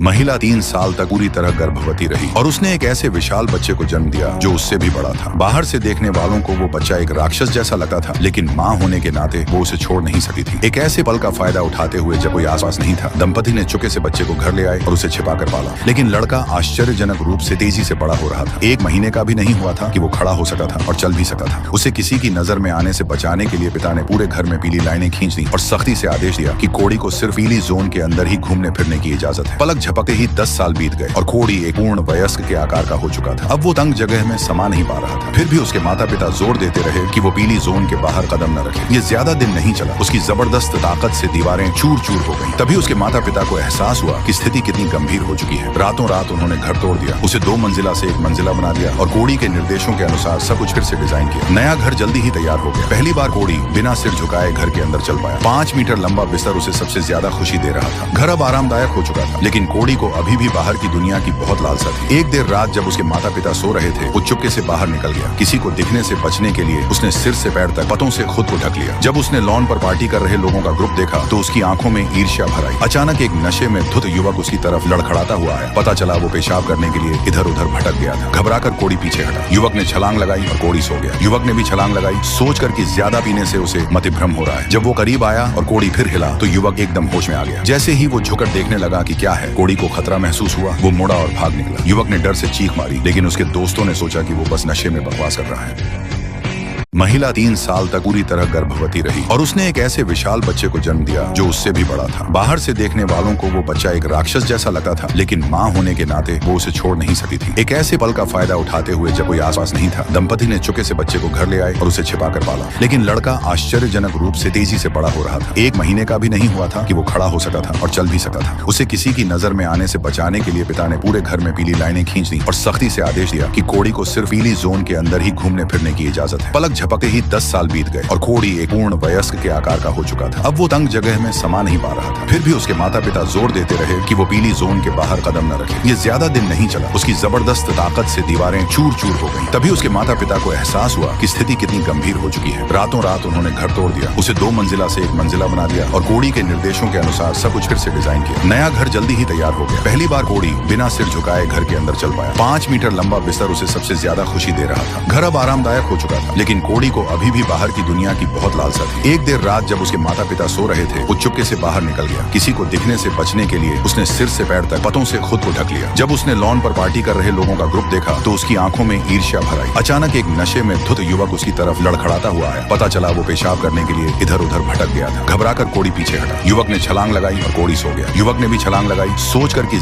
महिला 3 साल तक पूरी तरह गर्भवती रही और उसने एक ऐसे विशाल बच्चे को जन्म दिया जो उससे भी बड़ा था। बाहर से देखने वालों को वो बच्चा एक राक्षस जैसा लगता था, लेकिन माँ होने के नाते वो उसे छोड़ नहीं सकी थी। एक ऐसे पल का फायदा उठाते हुए जब कोई आसपास नहीं था, दंपति ने चुपके से बच्चे को घर ले आए और उसे छिपा कर पाला। लेकिन लड़का आश्चर्यजनक रूप से तेजी से बड़ा हो रहा था। 1 महीने का भी नहीं हुआ था कि वो खड़ा हो सका था और चल भी सका था। उसे किसी की नजर में आने से बचाने के लिए पिता ने पूरे घर में पीली लाइनें खींच दी और सख्ती से आदेश दिया कि कोड़ी को सिर्फ पीली जोन के अंदर ही घूमने फिरने की इजाजत है। पलक झपकते ही 10 साल बीत गए और कोड़ी एक पूर्ण वयस्क के आकार का हो चुका था। अब वो तंग जगह में समा नहीं पा रहा था। फिर भी उसके माता पिता जोर देते रहे कि वो पीली जोन के बाहर कदम न रखे। ये ज्यादा दिन नहीं चला, उसकी जबरदस्त ताकत से दीवारें चूर चूर हो गईं। तभी उसके माता पिता को एहसास हुआ कि स्थिति कितनी गंभीर हो चुकी है। रातों रात उन्होंने घर तोड़ दिया, उसे 2 मंजिला से 1 मंजिला बना दिया और कोड़ी के निर्देशों के अनुसार सब कुछ फिर से डिजाइन किया। नया घर जल्दी ही तैयार हो गया। पहली बार कोड़ी बिना सिर झुकाए घर के अंदर चल पाया। 5 मीटर लंबा बिस्तर उसे सबसे ज्यादा खुशी दे रहा था। घर अब आरामदायक हो चुका था, लेकिन कोड़ी को अभी भी बाहर की दुनिया की बहुत लालसा थी। एक देर रात जब उसके माता पिता सो रहे थे, वो चुपके से बाहर निकल गया। किसी को दिखने से बचने के लिए उसने सिर से पैर तक पतों से खुद को ढक लिया। जब उसने लॉन पर पार्टी कर रहे लोगों का ग्रुप देखा तो उसकी आंखों में ईर्ष्या भर आई। अचानक एक नशे में धुत युवक उसकी तरफ लड़खड़ाता हुआ आया। पता चला वो पेशाब करने के लिए इधर उधर भटक गया था। घबराकर कोड़ी पीछे हटा। युवक ने छलांग लगाई और कोड़ी सो गया। युवक ने भी छलांग लगाई, सोचकर कि ज्यादा पीने से उसे मतिभ्रम हो रहा है। जब वो करीब आया और कोड़ी फिर हिला तो युवक एकदम होश में आ गया। जैसे ही वो झुककर देखने लगा कि क्या है, कोड़ी को खतरा महसूस हुआ। वो मुड़ा और भाग निकला। युवक ने डर से चीख मारी, लेकिन उसके दोस्तों ने सोचा कि वो बस नशे में बकवास कर रहा है। महिला 3 साल तक पूरी तरह गर्भवती रही और उसने एक ऐसे विशाल बच्चे को जन्म दिया जो उससे भी बड़ा था। बाहर से देखने वालों को वो बच्चा एक राक्षस जैसा लगता था, लेकिन माँ होने के नाते वो उसे छोड़ नहीं सकी थी। एक ऐसे पल का फायदा उठाते हुए जब कोई आसपास नहीं था, दंपति ने चुपके से बच्चे को घर ले आए और उसे छिपा कर पाला। लेकिन लड़का आश्चर्यजनक रूप से तेजी से बड़ा हो रहा था। 1 महीने का भी नहीं हुआ था कि वो खड़ा हो सका था और चल भी सका था। उसे किसी की नजर में आने से बचाने के लिए पिता ने पूरे घर में पीली लाइनें खींच दी और सख्ती से आदेश दिया कि कोड़ी को सिर्फ पीली जोन के अंदर ही घूमने फिरने की इजाजत है। पलक झपकते ही 10 साल बीत गए और कोड़ी एक पूर्ण वयस्क के आकार का हो चुका था। अब वो तंग जगह में समा नहीं पा रहा था। फिर भी उसके माता पिता जोर देते रहे कि वो पीली जोन के बाहर कदम न रखे। ये ज्यादा दिन नहीं चला, उसकी जबरदस्त ताकत से दीवारें चूर चूर हो गईं। तभी उसके माता पिता को एहसास हुआ कि स्थिति कितनी गंभीर हो चुकी है। रातों रात उन्होंने घर तोड़ दिया, उसे 2 मंजिला से 1 मंजिला बना दिया और कोड़ी के निर्देशों के अनुसार सब कुछ फिर से डिजाइन किया। नया घर जल्दी ही तैयार हो गया। पहली बार कोड़ी बिना सिर झुकाए घर के अंदर चल पाया। 5 मीटर लंबा बिस्तर उसे सबसे ज्यादा खुशी दे रहा था। घर अब आरामदायक हो चुका था, लेकिन कोड़ी को अभी भी बाहर की दुनिया की बहुत लालसा थी। एक देर रात जब उसके माता पिता सो रहे थे, वो चुपके से बाहर निकल गया। किसी को दिखने से बचने के लिए उसने सिर से पैर तक पतों से खुद को ढक लिया। जब उसने लॉन पर पार्टी कर रहे लोगों का ग्रुप देखा तो उसकी आंखों में ईर्ष्या भर आई। अचानक एक नशे में धुत युवक उसकी तरफ लड़खड़ाता हुआ आया। पता चला वो पेशाब करने के लिए इधर उधर भटक गया था। घबराकर कोड़ी पीछे हटा। युवक ने छलांग लगाई और कोड़ी सो गया। युवक ने भी छलांग लगाई, सोचकर कि